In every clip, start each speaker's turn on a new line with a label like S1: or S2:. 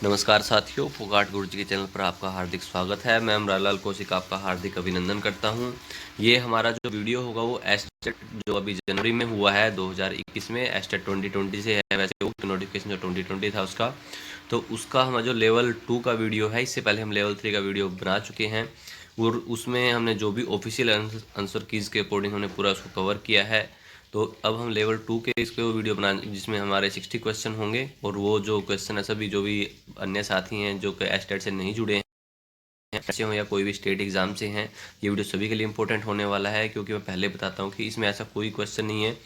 S1: नमस्कार साथियों, फोगाट गुरुजी के चैनल पर आपका हार्दिक स्वागत है। मैं अमरालाल कौशिक आपका हार्दिक अभिनंदन करता हूं। ये हमारा जो वीडियो होगा वो एस्टेट जो अभी जनवरी में हुआ है 2021 में, एस्टेट 2020 से है वैसे वो नोटिफिकेशन जो 2020 था उसका, तो उसका हमारा जो लेवल 2 का वीडियो है, इससे पहले हम लेवल 3 का वीडियो बना चुके हैं और उसमें हमने जो भी ऑफिशियल आंसर कीज़ के अकॉर्डिंग हमने पूरा उसको कवर किया है। तो अब हम लेवल 2 के इस पे वो वीडियो बना जिसमें हमारे 60 क्वेश्चन होंगे और वो जो क्वेश्चन है सभी जो भी अन्य साथी हैं जो कि एस्टेट से नहीं जुड़े हैं, ऐसे हो या कोई भी स्टेट एग्जाम से हैं, ये वीडियो सभी के लिए इंपॉर्टेंट होने वाला है। क्योंकि मैं पहले बताता हूँ कि इसमें ऐसा कोई क्वेश्चन नहीं है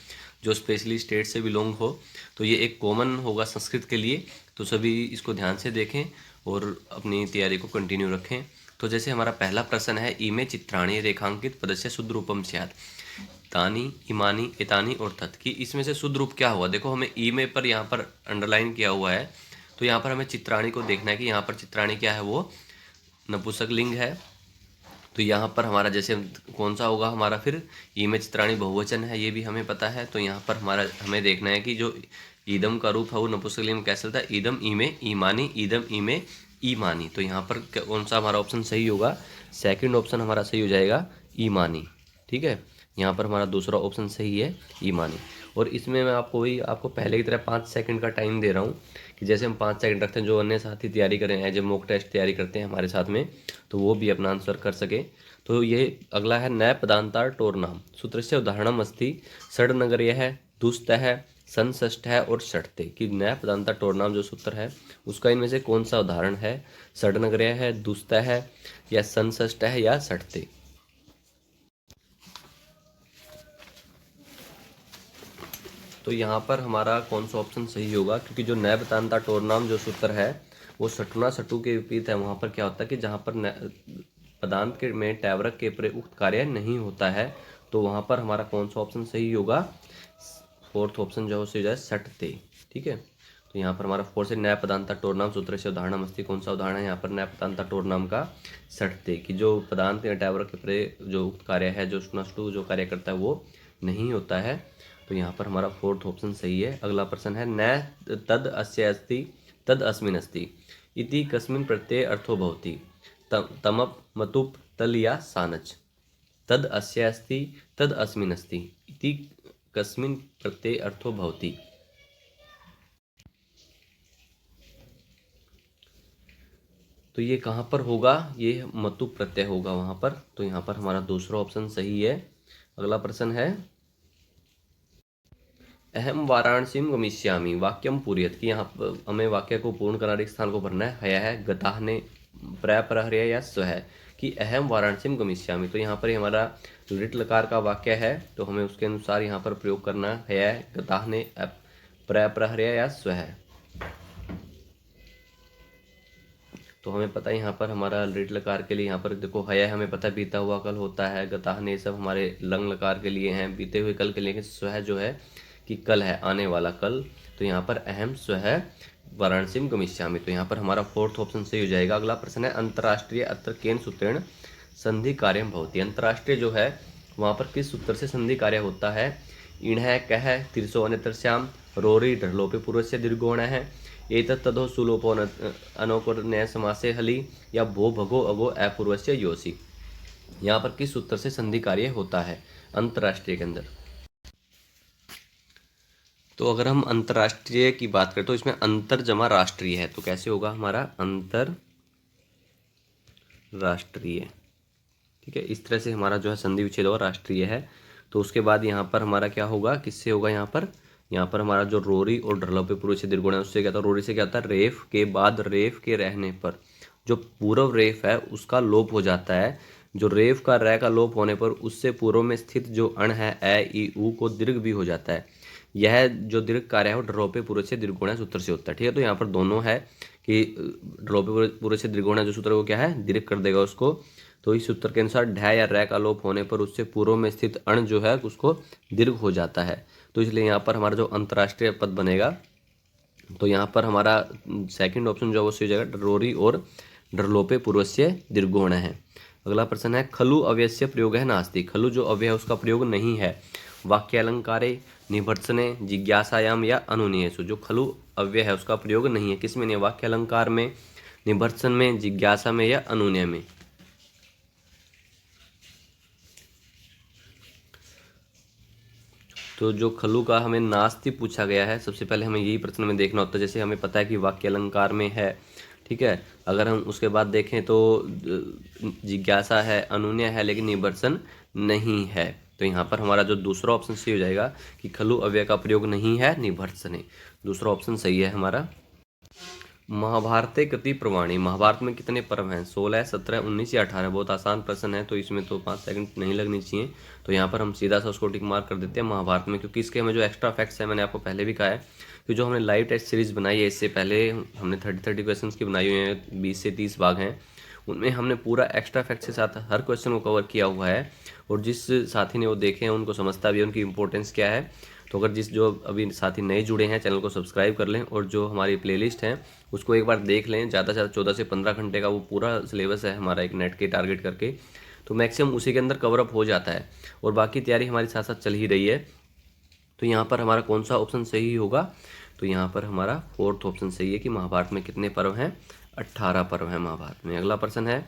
S1: जो स्पेशली स्टेट से बिलोंग हो, तो ये एक कॉमन होगा संस्कृत के लिए। तो सभी इसको ध्यान से देखें और अपनी तैयारी को कंटिन्यू रखें। तो जैसे हमारा पहला प्रश्न है, इमे चित्राणी रेखांकित पदस्य शुद्ध रूपम स्यात्। तानी, इमानी, एतानी और तत् की इसमें से शुद्ध रूप क्या हुआ। देखो हमें ई में पर यहाँ पर अंडरलाइन किया हुआ है, तो यहाँ पर हमें चित्राणी को देखना है कि यहाँ पर चित्राणी क्या है, वो नपुंसक लिंग है। तो यहाँ पर हमारा जैसे कौन सा होगा हमारा, फिर ई में चित्राणी बहुवचन है, ये भी हमें पता है। तो यहाँ पर हमारा हमें देखना है कि जो ईदम का रूप है वो नपुंसक लिंग में कैसे होता है, ईदम ई में ईमानी, ईदम ई में ईमानी। तो यहाँ पर कौन सा हमारा ऑप्शन सही होगा, सेकंड ऑप्शन हमारा सही हो जाएगा, ईमानी। ठीक है, यहाँ पर हमारा दूसरा ऑप्शन सही है, ईमानी। और इसमें मैं आपको पहले की तरह 5 सेकंड का टाइम दे रहा हूँ कि जैसे हम 5 सेकंड रखते हैं, जो अन्य साथी तैयारी करें एज ए मॉक टेस्ट तैयारी करते हैं हमारे साथ में, तो वो भी अपना आंसर कर सके। तो ये अगला है, नय पदांतार टोरनाम सूत्र से उदाहरणम अस्ति षड नगर है, दुस्त है, संष्ठ है और षठते कि नय पदांता टोरनाम जो सूत्र है उसका इनमें से कौन सा उदाहरण है, षड नगर है, दुस्त है या संष्ठ है या षठते। तो यहाँ पर हमारा कौन सा ऑप्शन सही होगा, क्योंकि जो नय बतानता टोरनाम जो सूत्र है वो सटुना सटु के विपरीत है। वहाँ पर क्या होता है कि जहाँ पर पदांत के में टैवरक के प्रयुक्त कार्य नहीं होता है, तो वहाँ पर हमारा कौन सा ऑप्शन सही होगा, फोर्थ ऑप्शन जो हो जाए सटते। ठीक है, तो यहाँ पर हमारा फोर्थ से न्याय पदांता टोरनाम सूत्र से उदाहरण मस्ती, कौन सा उदाहरण है यहाँ पर, न्याय पदांता टोरनाम का सटते कि जो पदांत या टैवरक के प्रय जो कार्य है, जो स्नष्टु जो कार्य करता है वो नहीं होता है। तो यहाँ पर हमारा फोर्थ ऑप्शन सही है। अगला प्रश्न है, न तद अस्य अस्ति तद अस्मिन् अस्ति इति कस्मिन् प्रत्यय अर्थो भवति, तमप मतुप तल या सानच। तद अस्य अस्ति तद अस्मिन् अस्ति इति कस्मिन् प्रत्यय अर्थो भवति। तो ये कहाँ पर होगा, ये मतुप प्रत्यय होगा वहाँ पर। तो यहाँ पर हमारा दूसरा ऑप्शन सही है। अगला प्रश्न है, अहम वाराणसी गमिष्यामि वाक्यम पूर्यत कि यहाँ पर हमें वाक्य को पूर्ण कराने स्थान को भरना है। हया है, गताह ने, प्रहर्य या स्व है कि अहम वाराणसी गमिष्यामि। तो यहाँ पर हमारा लिट लकार का वाक्य है, तो हमें उसके अनुसार यहाँ पर प्रयोग करना है, गताह ने, प्रहर्य या स्व है। तो हमें पता है यहाँ पर हमारा लिट लकार के लिए, यहाँ पर देखो हया हमें पता है बीता हुआ कल होता है, गताह ने सब हमारे लंग लकार के लिए हैं, बीते हुए कल के लिए। स्व जो है कि कल है, आने वाला कल। तो यहाँ पर अहम स्व है वाराणसी गमिष्यामि। तो यहाँ पर हमारा फोर्थ ऑप्शन सही हो जाएगा। अगला प्रश्न है, अंतर्राष्ट्रीय अत्र केन सूत्रेण संधि कार्यम भवति। अंतर्राष्ट्रीय जो है वहाँ पर किस सूत्र से संधि कार्य होता है। इण कह तिरसो अन्यत्रस्याम रोरी ढलोपे पूर्व से दीर्घोण है, एतत् तदो सुलोपो अनोपनय समासे हली या भो भगो अगो अपूर्वस्य योसी। यहाँ पर किस सूत्र से संधि कार्य होता है अंतर्राष्ट्रीय के अंदर। तो अगर हम अंतर्राष्ट्रीय की बात करें तो इसमें अंतर जमा राष्ट्रीय है, तो कैसे होगा हमारा अंतर राष्ट्रीय। ठीक है, इस तरह से हमारा जो है संधि विच्छेद होगा, राष्ट्रीय है। तो उसके बाद यहाँ पर हमारा क्या होगा, किससे होगा, यहाँ पर हमारा जो रोरी और ढलोपे पूर्व से दीर्घोण है उससे क्या था, रोरी से क्या था, रेफ के बाद रेफ के रहने पर जो पूर्व रेफ है उसका लोप हो जाता है। जो रेफ का रै का लोप होने पर उससे पूर्व में स्थित जो अण है ए ई ऊ को दीर्घ भी हो जाता है। यह जो दीर्घ कार्य है वो ढलोपे पूर्व से दीर्घोण सूत्र से होता है। ठीक है, तो यहाँ पर दोनों है कि ढलोपे पूर्व से दीर्घोण जो सूत्र है वो क्या है, दीर्घ कर देगा उसको। तो इस सूत्र के अनुसार ढ या रै का लोप होने पर उससे पूर्व में स्थित अण जो है उसको दीर्घ हो जाता है। तो इसलिए यहाँ पर हमारा जो अंतर्राष्ट्रीय पद बनेगा, तो यहाँ पर हमारा सेकंड ऑप्शन जो अवश्य हो जाएगा, रोरी और ढलोपे पूर्वस्य दीर्घोण है। अगला प्रश्न है, खलु अव्ययस्य प्रयोग है नास्ति। खलु जो अव्यय है उसका प्रयोग नहीं है। वाक्यालंकारे निभर्त्सने, जिज्ञासायाम या अनुनयेषु। जो खलु अव्यय है उसका प्रयोग नहीं है, किसमें नहीं है? वाक्य अलंकार में, निभर्त्सन में, जिज्ञासा में या अनुनय में। तो जो खलु का हमें नास्ति पूछा गया है, सबसे पहले हमें यही प्रश्न में देखना होता है। जैसे हमें पता है कि वाक्य अलंकार में है, ठीक है, अगर हम उसके बाद देखें तो जिज्ञासा है, अनुनय है, लेकिन निभर्सन नहीं है। तो यहाँ पर हमारा जो दूसरा ऑप्शन सही हो जाएगा कि खलु अव्यय का प्रयोग नहीं है, निभर्सने। दूसरा ऑप्शन सही है हमारा। महाभारते कृति प्रवाणी, महाभारत में कितने पर्व हैं? 16, 17, 19 या 18? बहुत आसान प्रश्न है, तो इसमें तो 5 सेकंड नहीं लगनी चाहिए। तो यहाँ पर हम सीधा सा उसको टिक मार्क कर देते हैं महाभारत में, क्योंकि इसके हमें जो एक्स्ट्रा फैक्ट्स है, मैंने आपको पहले भी कहा है कि जो हमने लाइव टेस्ट सीरीज बनाई है, इससे पहले हमने 30 क्वेश्चन की बनाई हुई है, 20 से 30 भाग हैं, उनमें हमने पूरा एक्स्ट्रा फैक्ट के साथ हर क्वेश्चन को कवर किया हुआ है। और जिस साथी ने वो देखे हैं उनको समझता भी है उनकी इंपॉर्टेंस क्या है। तो अगर जो अभी साथी नए जुड़े हैं, चैनल को सब्सक्राइब कर लें, और जो हमारी प्लेलिस्ट है उसको एक बार देख लें। ज़्यादा से ज़्यादा 14 से 15 घंटे का वो पूरा सिलेबस है हमारा, एक नेट के टारगेट करके, तो मैक्सिमम उसी के अंदर कवर अप हो जाता है। और बाकी तैयारी हमारी साथ साथ चल ही रही है। तो यहाँ पर हमारा कौन सा ऑप्शन सही होगा? तो यहाँ पर हमारा 4th ऑप्शन सही है कि महाभारत में कितने पर्व हैं? 18 पर्व हैं महाभारत में। अगला प्रश्न है,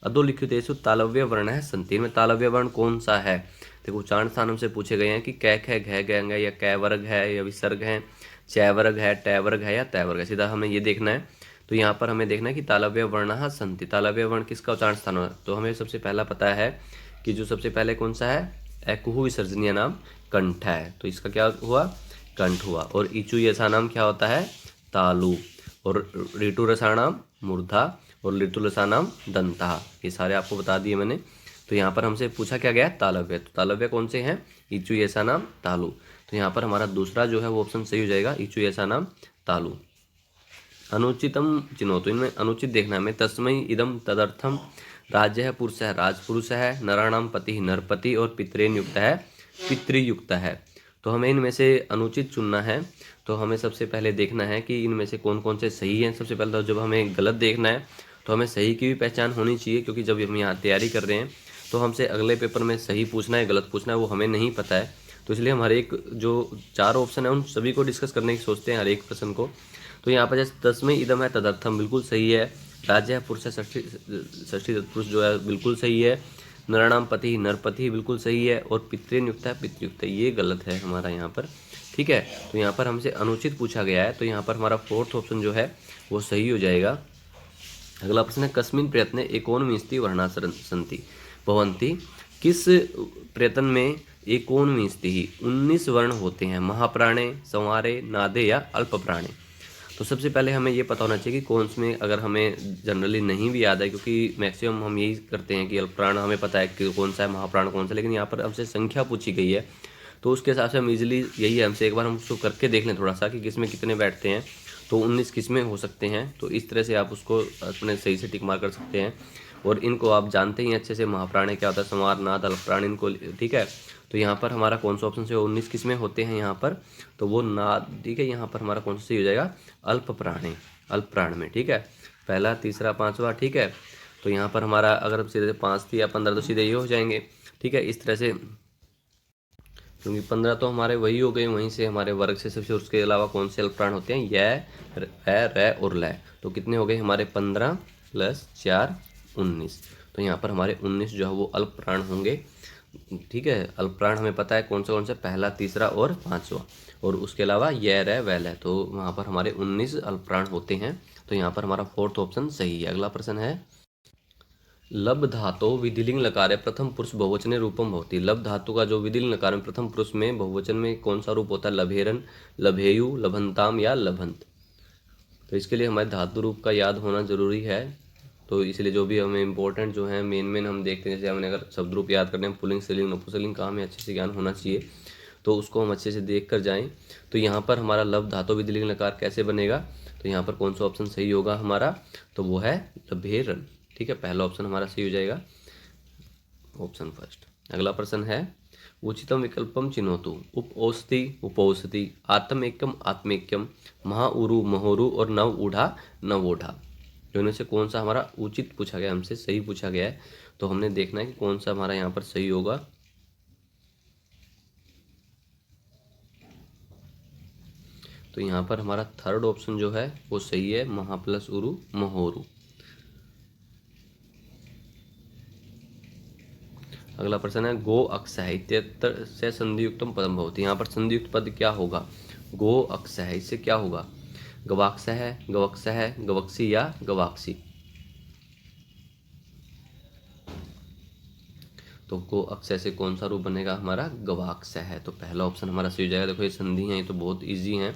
S1: अधोलिखितेषु तालव्य वर्ण है संति में तालव्य वर्ण कौन सा है? देखो, उच्चारण स्थान हमसे पूछे गए हैं कि कै ख घ ग या कै वर्ग है या विसर्ग है, चै वर्ग है, टै वर्ग है या तै वर्ग है। सीधा हमें ये देखना है। तो यहाँ पर हमें देखना है कि तालव्य वर्ण संति, तालव्य वर्ण किसका उच्चारण स्थान है? तो हमें सबसे पहला पता है कि जो सबसे पहले कौन सा है? एकुहु विसर्जनीय नाम कंठ है, तो इसका क्या हुआ? कंठ हुआ। और इचु यसा नाम क्या होता है? तालु। और ऋतु रसाणाम मूर्धा और ऋतु रसाणाम दंता, ये सारे आपको बता दिए मैंने। तो यहाँ पर हमसे पूछा क्या गया? तालव्य। तो तालव्य कौन से हैं? इचु यसा नाम तालु। तो यहाँ पर हमारा दूसरा जो है वो ऑप्शन सही हो जाएगा, इचु यसा नाम तालु। अनुचितम चिन्हो, तो इनमें अनुचित देखना है हमें। तस्मै इदम तदर्थम, राज्य है पुरुष है, राजपुरुष है, नराणाम पति नरपति, और पितरेन युक्त है, पितृयुक्त है। तो हमें इनमें से अनुचित चुनना है। तो हमें सबसे पहले देखना है कि इनमें से कौन कौन से सही हैं। सबसे पहले तो जब हमें गलत देखना है तो हमें सही की भी पहचान होनी चाहिए, क्योंकि जब हम यहाँ तैयारी कर रहे हैं तो हमसे अगले पेपर में सही पूछना है गलत पूछना है वो हमें नहीं पता है। तो इसलिए हम हर एक जो 4 ऑप्शन है उन सभी को डिस्कस करने की सोचते हैं, हर एक प्रश्न को। तो यहाँ पर जैसे तस्मै इदम है तदर्थम बिल्कुल सही है, राज्य है पुरुष है षष्ठी तत्पुरुष जो है बिल्कुल सही है, नरनाम पति नरपति बिल्कुल सही है, और पितृन युक्त है पितृयुक्त है, ये गलत है हमारा यहाँ पर, ठीक है। तो यहाँ पर हमसे अनुचित पूछा गया है, तो यहाँ पर हमारा 4th ऑप्शन जो है वो सही हो जाएगा। अगला प्रश्न है, कस्मिन् प्रयत्ने एकोनविंशति वर्णा सन्ति भवन्ति, किस प्रयत्न में एकोनविंशति 19 वर्ण होते हैं? महाप्राणे, संवारे, नादे या अल्पप्राणे। तो सबसे पहले हमें ये पता होना चाहिए कि कौन में, अगर हमें जनरली नहीं भी याद है, क्योंकि मैक्सिमम हम यही करते हैं कि अल्पप्राण हमें पता है कि कौन सा है, महाप्राण कौन सा, लेकिन यहाँ पर हमसे संख्या पूछी गई है तो उसके हिसाब से हम इजीली, यही है हमसे, एक बार हम उसको करके देख लें थोड़ा सा कि किस में कितने बैठते हैं। तो 19 किस में हो सकते हैं, तो इस तरह से आप उसको अपने सही से टिक मार कर सकते हैं। और इनको आप जानते ही अच्छे से, महाप्राण क्या होता है, संवार, नाद, अल्पप्राण, इनको, ठीक है। तो यहाँ पर हमारा कौन सा ऑप्शन से 19 किस में होते हैं यहाँ पर, तो वो नाद, ठीक है। यहाँ पर हमारा कौन सा सही हो जाएगा? अल्पप्राणे, अल्पप्राण में, ठीक है। पहला, तीसरा, पांचवा, ठीक है। तो यहाँ पर हमारा अगर सीधे 5 थी या 15 तो सीधे ये हो जाएंगे, ठीक है, इस तरह से, क्योंकि 15 तो हमारे वही हो गए, वहीं से हमारे वर्ग से सबसे, उसके अलावा कौन से अल्पप्राण होते हैं? य, रै और लै। तो कितने हो गए हमारे? 15 + 4 19। तो यहाँ पर हमारे 19 जो है वो अल्पप्राण होंगे, ठीक है। अल्पप्राण हमें पता है कौन से, पहला, तीसरा और पांचवा, और उसके अलावा य, रै, वैल है। तो वहाँ पर हमारे 19 अल्पप्राण होते हैं। तो यहाँ पर हमारा 4th ऑप्शन सही है। अगला प्रश्न है, लब धातो विधिलिंग लकार प्रथम पुरुष बहुवचने रूपम भवति। लब धातु का जो विधिलिंग लकार में प्रथम पुरुष में बहुवचन में कौन सा रूप होता है? लभेरन, लभेयु, लभंताम या लभंत। तो इसके लिए हमारे धातु रूप का याद होना जरूरी है। तो इसलिए जो भी हमें इंपॉर्टेंट जो है मेन हम देखते हैं, जैसे हमने अगर शब्द रूप याद करने हैं, पुल्लिंग, स्त्रीलिंग, नपुंसकलिंग का हमें अच्छे से ज्ञान होना चाहिए, तो उसको हम अच्छे से देख कर जाएँ। तो यहाँ पर हमारा लब धातु विधिलिंग लकार कैसे बनेगा? तो यहाँ पर कौन सा ऑप्शन सही होगा हमारा? तो वो है लभेरन, ठीक है। पहला ऑप्शन हमारा सही हो जाएगा, ऑप्शन फर्स्ट। अगला प्रश्न है, उचितम विकल्पम चिन्होतु। उपऔषधि, उपौषधि, आत्मेक्यम, आत्मेक्यम, महाउरु, महोरु, और नव ऊढ़ा, नवोढ़ा। दोनों से कौन सा हमारा उचित पूछा गया, हमसे सही पूछा गया है। तो हमने देखना है कि कौन सा हमारा यहाँ पर सही होगा। तो यहाँ पर हमारा थर्ड ऑप्शन जो है वो सही है, महा प्लस उरु महोरु। अगला प्रश्न है गो अक्ष है इत्यत्र से संधियुक्तम पदम भवति। यहाँ पर संधियुक्त पद क्या होगा? गो अक्ष है, इससे क्या होगा? गवाक्ष है, गवक्ष है, गवक्षी या गवाक्षी। तो गो अक्ष से कौन सा रूप बनेगा? हमारा गवाक्ष है। तो पहला ऑप्शन हमारा सही हो जाएगा। देखो ये संधि हैं, ये तो बहुत इजी हैं,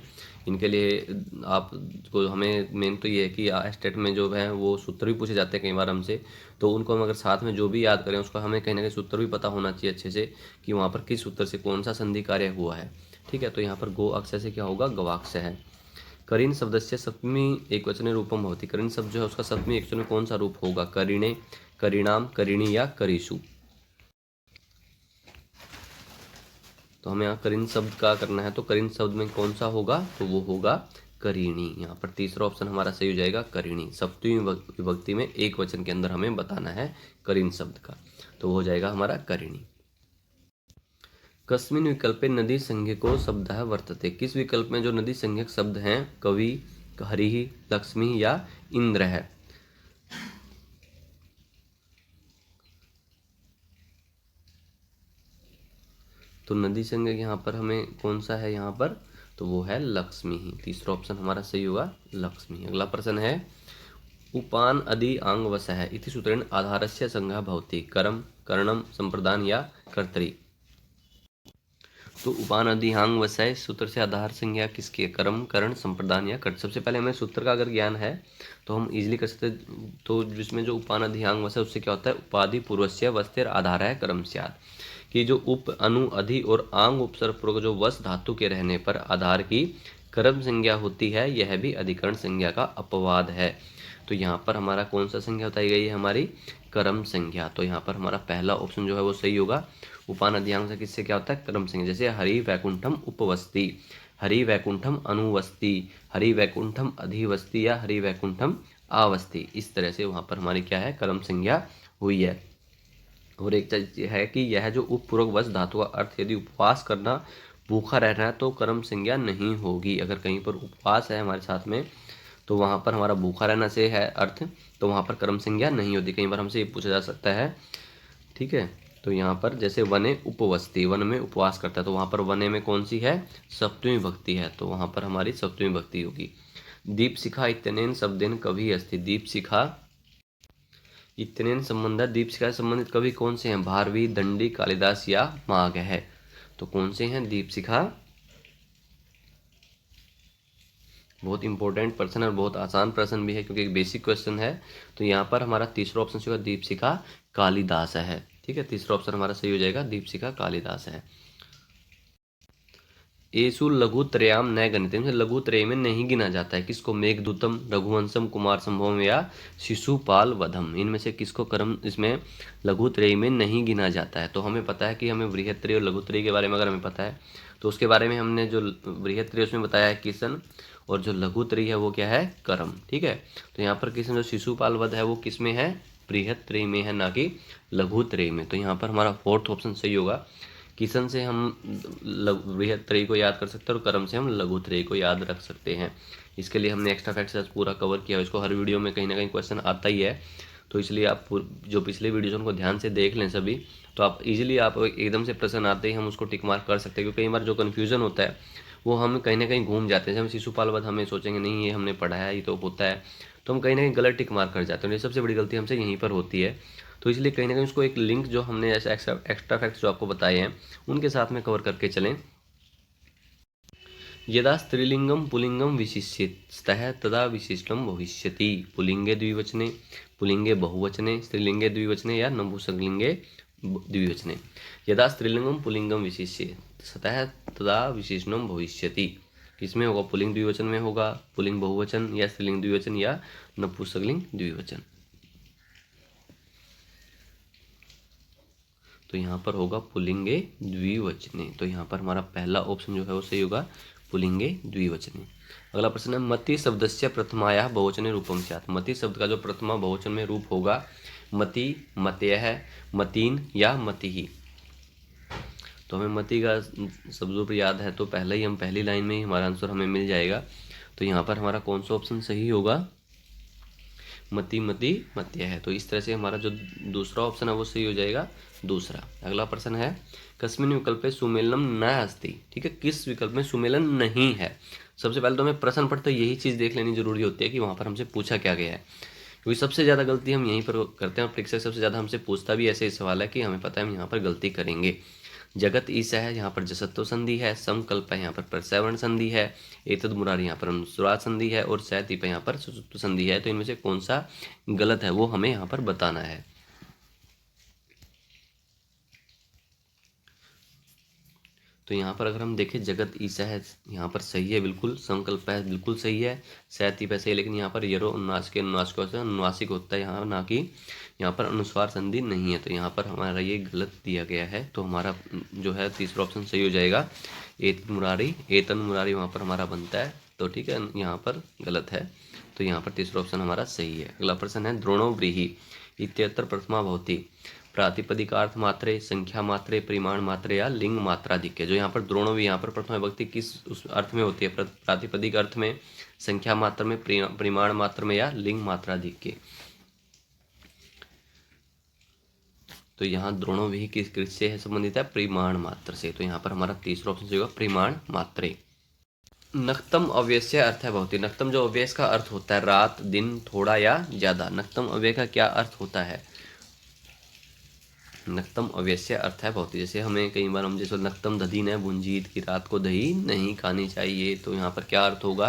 S1: इनके लिए आपको हमें मेन तो ये है कि स्टेट में जो है वो सूत्र भी पूछे जाते हैं कई बार हमसे, तो उनको हम अगर साथ में जो भी याद करें उसका हमें कहीं ना कहीं सूत्र भी पता होना चाहिए अच्छे से कि वहाँ पर किस सूत्र से कौन सा संधि कार्य हुआ है। ठीक है, तो यहाँ पर गो अक्ष से क्या होगा? गवाक्ष है। करीन शब्द से सप्तमी एकवचन रूपम भवति। करीन शब्द जो है उसका सप्तमी एकवचन में कौन सा रूप होगा? करीणे, करीणाम, करीणी या करीषु। तो हमें यहाँ करीन शब्द का करना है, तो करीन शब्द में कौन सा होगा? तो वो होगा करीणी। यहाँ पर तीसरा ऑप्शन हमारा सही हो जाएगा, करीणी। सप्तमी विभक्ति में एक वचन के अंदर हमें बताना है करीन शब्द का, तो वो हो जाएगा हमारा करीणी। कस्मिन विकल्पे नदी संज्ञको शब्द वर्तते। किस विकल्प में जो नदी संज्ञक शब्द हैं कवि, हरि, लक्ष्मी या इंद्र है? तो नदी संज्ञक यहाँ पर हमें कौन सा है यहाँ पर? तो वो है लक्ष्मी ही। तीसरा ऑप्शन हमारा सही होगा, लक्ष्मी। अगला प्रश्न है उपान आदि आंग वस है इति सूत्रेण आधारस्य संज्ञा भवति। करम, कर्णम, संप्रदान या कर्तरी। तो उपान आदि आंग वस है सूत्र से आधार संज्ञा किसकी है? कर्म, कर्ण, संप्रदान या कर्त। सबसे पहले हमें सूत्र का अगर ज्ञान है तो हम इजीली कर सकते। तो जिसमें जो उपान आदि आंग वस है उससे क्या होता है? उपाधि पूर्वस्य वस्तेर आधार है कर्म स्यात्। कि जो उप, अनु, अधि और आंग उपसर्ग पूर्वक जो वस धातु के रहने पर आधार की कर्म संज्ञा होती है, यह भी अधिकरण संज्ञा का अपवाद है। तो यहाँ पर हमारा कौन सा संज्ञा बताई गई है? हमारी कर्म संज्ञा। तो यहाँ पर हमारा पहला ऑप्शन जो है वो सही होगा। उपान अधियांग से किससे क्या होता है? कर्म संज्ञा। जैसे हरि वैकुंठम उपवस्ती, हरि वैकुंठम अनुवस्ती, हरि वैकुंठम अधिवस्ती या हरि वैकुंठम आवस्ती। इस तरह से वहाँ पर हमारी क्या है? कर्म संज्ञा हुई है। और एक चीज है कि यह जो उपपूर्वक वस धातु का अर्थ यदि उपवास करना, भूखा रहना है तो कर्म संज्ञा नहीं होगी। अगर कहीं पर उपवास है हमारे साथ में तो वहाँ पर हमारा भूखा रहना से है अर्थ, तो वहाँ पर कर्म संज्ञा नहीं होती। कई बार हमसे ये पूछा जा सकता है। ठीक है, तो यहाँ पर जैसे वने उपवस्ती, वन में उपवास करता है, तो वहाँ पर वने में कौन सी है? सप्तमी विभक्ति है, तो वहाँ पर हमारी सप्तमी विभक्ति होगी। दीप शिखा इत्यनेन शब्देन कवि अस्ति। दीप शिखा इत्यनेन संबंधित, दीप शिखा से संबंधित कवि कौन से हैं? भारवी, दंडी, कालिदास या माघ है। तो कौन से हैं? दीप शिखा। बहुत इंपॉर्टेंट प्रश्न और बहुत आसान प्रश्न भी है क्योंकि एक बेसिक क्वेश्चन है। तो यहाँ पर हमारा तीसरा ऑप्शन होगा दीपशिखा कालिदास है। ठीक है, तीसरा ऑप्शन हमारा सही हो जाएगा, दीपशिखा कालिदास है। एसु लघु त्रयाम न गणित, लघु त्रय में नहीं गिना जाता है किसको? मेघदूतम, रघुवंशम, कुमार संभवम या शिशुपाल वधम। इनमें से किसको कर्म इसमें लघु त्रय में नहीं गिना जाता है? तो हमें पता है कि हमें बृहत्त्रयी और लघुत्रयी के बारे में अगर हमें पता है तो उसके बारे में हमने जो बृहत्त्रयी उसमें बताया है किशन, और जो लघुत्रयी है वो क्या है? कर्म। ठीक है, तो यहाँ पर किशन जो शिशुपाल वध है वो किस में है? बृहत्त्रयी में है, ना कि लघुत्रयी में। तो यहाँ पर हमारा फोर्थ ऑप्शन सही होगा। किशन से हम बृहत्त्रयी को याद कर सकते हैं और कर्म से हम लघुत्रयी को याद रख सकते हैं। इसके लिए हमने एक्स्ट्रा फैक्ट्स पूरा कवर किया है। इसको हर वीडियो में कहीं ना कहीं क्वेश्चन आता ही है, तो इसलिए आप जो पिछले वीडियोज उनको ध्यान से देख लें सभी, तो आप इजीली आप एकदम से प्रश्न आते ही हम उसको टिक मार्क कर सकते हैं। क्योंकि कई बार जो कन्फ्यूजन होता है वो हम कहीं ना कहीं घूम जाते हैं। जब हम शिशुपाल वध हमें सोचेंगे नहीं ये हमने पढ़ा है, ये तो होता है, तो हम कहीं ना कहीं गलत टिक मार्क कर जाते हैं। ये सबसे बड़ी गलती हमसे यहीं पर होती है। तो इसलिए कहीं ना कहीं उसको एक लिंक जो हमने ऐसे एक्स्ट्रा फैक्ट्स जो आपको बताए हैं उनके साथ में कवर करके चलें। यदा स्त्रीलिंगम पुलिंगम विशिष्यतः तदा विशिष्टम भविष्यति। पुलिंगे द्विवचने, पुलिंगे बहुवचने, स्त्रीलिंगे द्विवचने या नपुंसकलिंगे द्विवचने। यदा स्त्रीलिंगम पुलिंगम विशिष्यतः तदा विशिष्टम भविष्यति। किसमें होगा? पुलिंग द्विवचन में होगा, पुलिंग बहुवचन या स्त्रीलिंग द्विवचन या नपुंसकलिंग द्विवचन। तो यहाँ पर होगा पुलिंगे द्विवचने। तो यहाँ पर हमारा पहला ऑप्शन जो है वो सही होगा, पुलिंगे द्विवचने। अगला प्रश्न है मति शब्दस्य प्रथमाया बहुवचने रूपम स्यात्। मति शब्द का जो प्रथमा बहुवचन में रूप होगा मति, मत्यः, मतीन या मतिहि। तो हमें मति का शब्द रूप याद है तो पहले ही हम पहली लाइन में ही हमारा आंसर हमें मिल जाएगा। तो यहाँ पर हमारा कौन सा ऑप्शन सही होगा, मति मति मत्य है। तो इस तरह से हमारा जो दूसरा ऑप्शन है वो सही हो जाएगा दूसरा। अगला प्रश्न है कस्मिन विकल्पे सुमेलनम न अस्ति, ठीक है, किस विकल्प में सुमेलन नहीं है। सबसे पहले तो हमें प्रश्न पढ़ते यही चीज़ देख लेनी जरूरी होती है कि वहाँ पर हमसे पूछा क्या गया है, क्योंकि सबसे ज़्यादा गलती हम यहीं पर करते हैं और परीक्षक सबसे ज़्यादा हमसे पूछता भी ऐसे ही सवाल है कि हमें पता है हम यहाँ पर गलती करेंगे। जगत ईसा है, यहाँ पर जसत्व संधि है, समकल्प है, यहाँ पर प्रसवर्ण संधि है, एतद मुरारी यहाँ पर अनुस्वार संधि है और सैतीप यहाँ पर सुसुप्त संधि है। तो इनमें से कौन सा गलत है वो हमें यहाँ पर बताना है। तो यहाँ पर अगर हम देखें जगत ईसा है यहाँ पर सही है बिल्कुल, संकल्प है बिल्कुल सही है, सैतीप है सही है, लेकिन यहाँ पर यरो अनुनासिक अनुनासिक होता है यहाँ, ना कि यहाँ पर अनुस्वार संधि नहीं है। तो यहाँ पर हमारा ये गलत दिया गया है। तो हमारा जो है तीसरा ऑप्शन सही हो जाएगा एतन मुरारी वहाँ पर हमारा बनता है। तो ठीक है, यहाँ पर गलत है। तो यहाँ पर तीसरा ऑप्शन हमारा सही है। अगला प्रश्न है द्रोणो व्रीहि इत्यत्र प्रथमा भवति प्रातिपदिकार्थ मात्रे, संख्या मात्रे, परिमाण मात्रे या लिंग मात्राधिक्य। जो यहाँ पर द्रोणों भी यहाँ पर प्रथम विभक्ति किस उस अर्थ में होती है, प्रातिपदिक अर्थ में, संख्या मात्र में, परिमाण मात्र में या लिंग मात्राधिक्य। तो यहाँ द्रोणों भी किस से संबंधित है, परिमाण मात्र से। तो यहाँ पर हमारा तीसरा ऑप्शन होगा परिमाण मात्रे। नक्तम अव्यय से अर्थ है भवति, नक्तम जो अव्यय का अर्थ होता है रात, दिन, थोड़ा या ज्यादा, नक्तम अव्यय का क्या अर्थ होता है, नक्तम अव्यय से अर्थ है भवति। जैसे हमें कई बार हम जैसे नक्तम दधी ने भुंजीत की रात को दही नहीं खानी चाहिए, तो यहाँ पर क्या अर्थ होगा,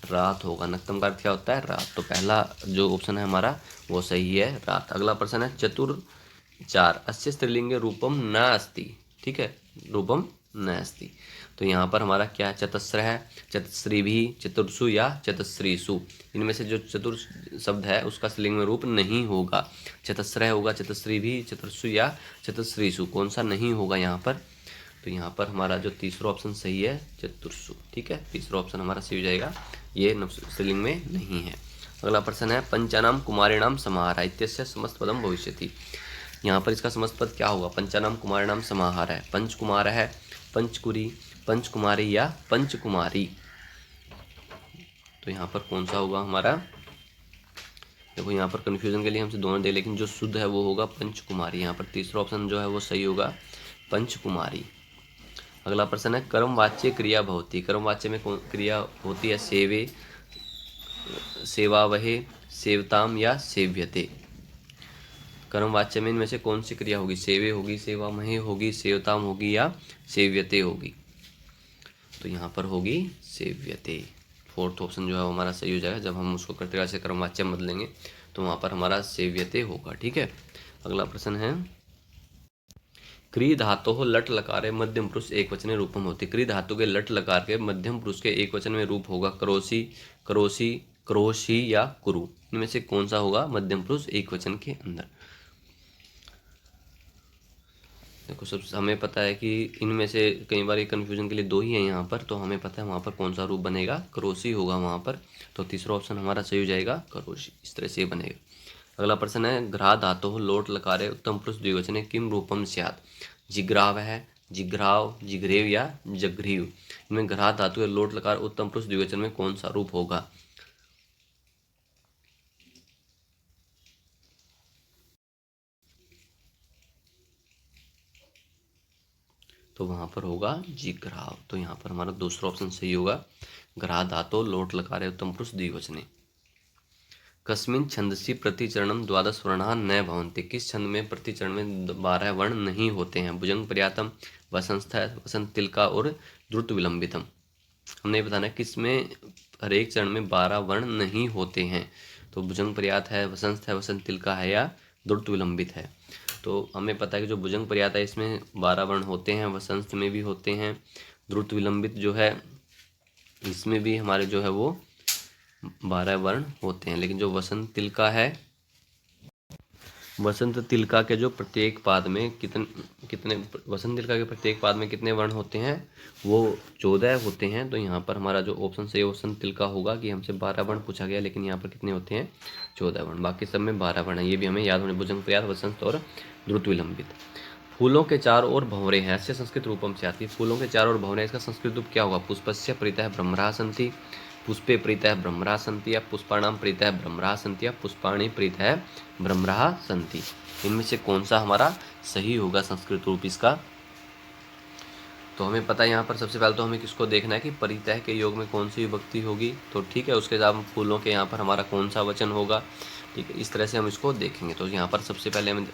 S1: रात होगा। नक्तम का अर्थ क्या होता है, रात। तो पहला जो ऑप्शन है हमारा वो सही है, रात। अगला प्रश्न है चतुर्चार अस्य स्त्रीलिंगे रूपम न अस्ति, ठीक है, रूपम न अस्ति। तो यहाँ पर हमारा क्या चतस्र है, चतस्री भी, चतुर्सु या चतस्रीसु, इनमें से जो चतुर शब्द है उसका स्त्रीलिंग में रूप नहीं होगा। चतस्र होगा, चतस्री भी, चतुर्सु या चतस्रीसु, कौन सा नहीं होगा यहाँ पर। तो यहाँ पर हमारा जो तीसरा ऑप्शन सही है चतुर्सु, ठीक है, तीसरा ऑप्शन हमारा सही हो जाएगा, ये स्त्रीलिंग में नहीं है। अगला प्रश्न है पंचानाम कुमारिणाम समाहार इत्यस्य समस्त पदम भविष्यति। यहाँ पर इसका समस्त पद क्या होगा, पंचानाम कुमारिणाम समाहार है, पंचकुमार है, पंचकुरी, पंचकुमारी या पंचकुमारी। तो यहाँ पर कौन सा होगा हमारा, देखो यहाँ पर कंफ्यूजन के लिए हमसे दोनों दे, लेकिन जो शुद्ध है वो होगा पंचकुमारी। यहाँ पर तीसरा ऑप्शन जो है वो सही होगा पंचकुमारी। अगला प्रश्न है कर्मवाच्य क्रिया भवति, कर्मवाच्य में कौन क्रिया होती है, सेवे, सेवावहे, सेवताम या सेव्यते। कर्मवाच्य में इनमें से कौन सी क्रिया होगी, सेवे होगी, सेवामहे होगी, सेवताम होगी या सेव्यते होगी। तो यहाँ पर होगी सेव्यते। फोर्थ ऑप्शन जो है हमारा सही हो जाएगा। जब हम उसको कर्तृका से कर्मवाच्य बदलेंगे तो वहाँ पर हमारा सेव्यते होगा, ठीक है। अगला प्रश्न है क्री धातु लट लकार मध्यम पुरुष एक वचन रूपम होती, क्री धातु के लट लकार के मध्यम पुरुष के एक वचन में रूप होगा करोसी, करोसी, क्रोशी या कुरु। इनमें से कौन सा होगा मध्यम पुरुष एक वचन के अंदर। देखो सब हमें पता है कि इनमें से कई बार ये कन्फ्यूजन के लिए दो ही है यहाँ पर, तो हमें पता है वहाँ पर कौन सा रूप बनेगा, करोशी होगा वहाँ पर। तो तीसरा ऑप्शन हमारा सही हो जाएगा करोशी, इस तरह से ये बनेगा। अगला प्रश्न है घ्रा धातु लोट लकारे उत्तम पुरुष द्विवचने किम रूपम स्यात्, जिग्राव है, जिग्राव, जिग्रेव या जग्रीव। इनमें घ्रा धातु के लोट लकार उत्तम पुरुष द्विवचन में कौन सा रूप होगा। तो वहाँ पर होगा जिग्राव। तो यहाँ पर हमारा दूसरा ऑप्शन सही होगा, घ्रा धातु लोट लकारे उत्तम पुरुष द्विवचने। कस्मिन छंदसी प्रतिचरणम द्वादश वर्णा न भवन्ति, किस छंद में प्रतिचरण में 12 वर्ण नहीं होते हैं, भुजंग पर्यातम, वसंस्थ, वसंत तिलका और द्रुत विलंबितम। हमने बताना किस में हर एक चरण में 12 वर्ण नहीं होते हैं। तो भुजंग पर्यात है, वसंस्थ है, वसंत तिलका है या द्रुत विलंबित है। तो हमें पता है कि जो भुजंग पर्यात है इसमें 12 वर्ण होते हैं, वसंत में भी होते हैं, द्रुत विलंबित जो है इसमें भी हमारे जो है वो 12 वर्ण होते हैं। लेकिन जो वसंत तिलका है, वसंत तिलका के जो प्रत्येक पाद में कितने वसंत तिलका के प्रत्येक पाद में कितने वर्ण होते हैं, वो 14 होते हैं। तो यहाँ पर हमारा जो ऑप्शन सही वसंत तिलका होगा कि हमसे 12 वर्ण पूछा गया, लेकिन यहाँ पर कितने होते हैं 14 वर्ण, बाकी सब में 12 वर्ण है। ये भी हमें याद होने, भुजंग पर्यात, वसंत और द्रुत विलंबित। फूलों के चारों ओर भंवरे हैं, अस्य संस्कृत रूपम से आती है। फूलों के चारों ओर भंवरे, इसका संस्कृत रूप क्या होगा? पुष्पस्य प्रीतः भ्रमराः सन्ति, पुष्पे प्रीतः भ्रमराः सन्ति, या पुष्पाणाम प्रीतः भ्रमराः सन्ति, या पुष्पाणि प्रीतः भ्रमराः सन्ति। इनमें से कौन सा हमारा सही होगा संस्कृत रूप इसका? तो हमें पता है यहाँ पर सबसे पहले तो हमें किसको देखना है कि परितः के योग में कौन सी विभक्ति होगी, तो ठीक है। उसके बाद फूलों के यहाँ पर हमारा कौन सा वचन होगा, ठीक है। इस तरह से हम इसको देखेंगे। तो यहाँ पर सबसे पहले हम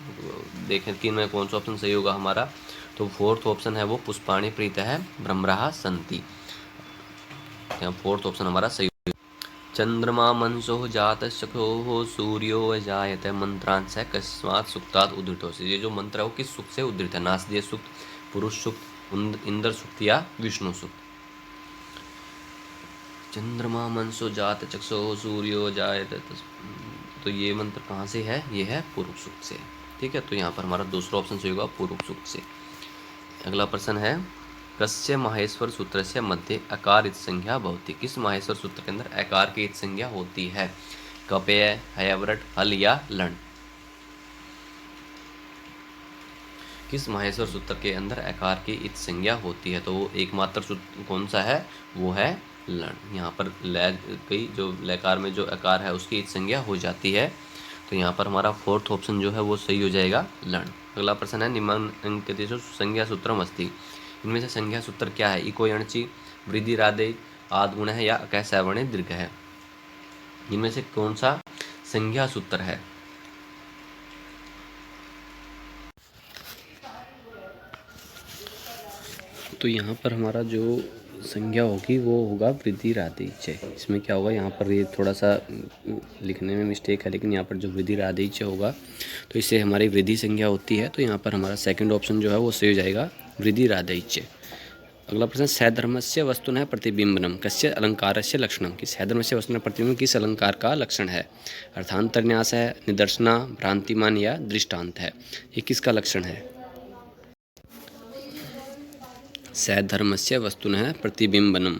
S1: देखें कि इनमें कौन सा ऑप्शन सही होगा हमारा। तो फोर्थ ऑप्शन है वो पुष्पाणि प्रीतः भ्रमराः सन्ति, यहाँ फोर्थ ऑप्शन हमारा सही। चंद्रमा मनसो जातशखो सूर्यो अजायते मंत्रांश है कस्मात् सुक्तात् उद्धृतो से। ये जो मंत्र है वो किस सूक्त से उद्धृत है? नासदीय सूक्त, पुरुष सूक्त, इंद्र सूक्त या विष्णु सूक्त। चंद्रमा मनसो जात चक्षो सूर्यो जायते, तो ये मंत्र कहाँ से है? ये है पूर्व सूक्त से, ठीक है। तो यहाँ पर हमारा दूसरा ऑप्शन सही होगा पूर्व सूक्त से। अगला प्रश्न है कस्य माहेश्वर सूत्र से मध्य अकार इत संज्ञा भवति। किस माहेश्वर सूत्र के अंदर अकार की इत संज्ञा होती है? कपेय, हयवृट, हल या लण। किस माहेश्वर सूत्र के अंदर अकार की इत संज्ञा होती है? तो वो एकमात्र सूत्र कौन सा है? वो है लण। यहाँ पर कई जो लकार में जो अकार है उसकी इत संज्ञा हो जाती है। तो यहाँ पर हमारा फोर्थ ऑप्शन जो है वो सही हो जाएगा, लण। अगला प्रश्न है निम्नांकितेषु संज्ञा सूत्रम अस्ति। इनमें से संज्ञा सूत्र क्या है? इको यणचि, वृद्धि राधे, आद्गुण है या अकः सवर्णे दीर्घ है। इनमें से कौन सा संज्ञा सूत्र है? तो यहाँ पर हमारा जो संज्ञा होगी वो होगा वृद्धि राधे च। इसमें क्या होगा? यहाँ पर ये थोड़ा सा लिखने में मिस्टेक है, लेकिन यहाँ पर जो वृद्धि राधे च होगा तो इससे हमारी वृद्धि संज्ञा होती है। तो यहाँ पर हमारा सेकंड ऑप्शन जो है वो सही हो जाएगा, वृद्धि राधे च। अगला प्रश्न सैधर्मस्य वस्तुनः प्रतिबिंबनम कस्य अलंकारस्य लक्षणम। कि सैधर्मस्य वस्तुनः प्रतिबिंबन किस अलंकार का लक्षण है? अर्थांतरन्यास है, निदर्शना, भ्रांतिमान या दृष्टांत है। ये किसका लक्षण है? सैधर्मस्य वस्तुनः प्रतिबिंबनम,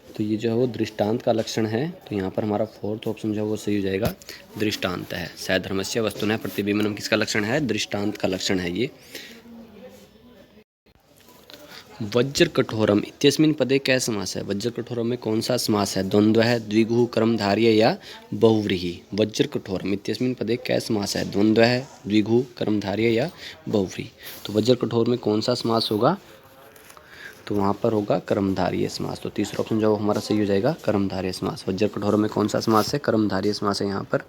S1: तो ये जो है वो दृष्टांत का लक्षण है। तो यहाँ पर हमारा फोर्थ ऑप्शन जो है वो सही हो जाएगा, दृष्टांत है। सैधर्मस्य वस्तुनः प्रतिबिंबनम किसका लक्षण है? दृष्टांत का लक्षण है ये। वज्र कठोरम इत्यस्मिन् पदे क्या समास है? वज्र कठोरम में कौन सा समास है? द्वंद्व है, द्विगु, कर्मधारय या बहुव्रीहि। वज्र कठोरम इत्यस्मिन् पदे क्या समास है? द्वंद्व है, द्विगु, कर्मधारय या बहुव्रीहि। तो वज्र कठोर में कौन सा समास होगा? तो वहाँ पर होगा कर्मधारय समास। तो तीसरा ऑप्शन जो हमारा सही हो जाएगा, कर्मधारय समास। वज्र कठोर में कौन सा समास है? कर्मधारय समास है यहाँ पर।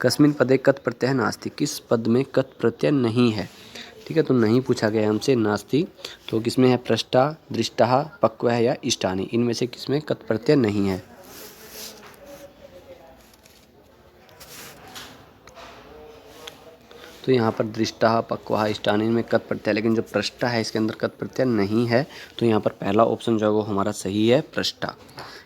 S1: कस्मिन् पदे कत प्रत्यय नास्ति। किस पद में कत प्रत्यय नहीं है? ठीक है, तो नहीं पूछा गया हमसे नास्ति। तो किसमें है? पृष्ठा, दृष्टा, पक्व है या इष्टानि। इनमें से किसमें कत प्रत्यय नहीं है? तो यहाँ पर दृष्टा, पक्वा, इष्टानि में कत प्रत्यय, लेकिन जो पृष्ठा है इसके अंदर कत प्रत्यय नहीं है। तो यहाँ पर पहला ऑप्शन जो है वो हमारा सही है, पृष्ठा।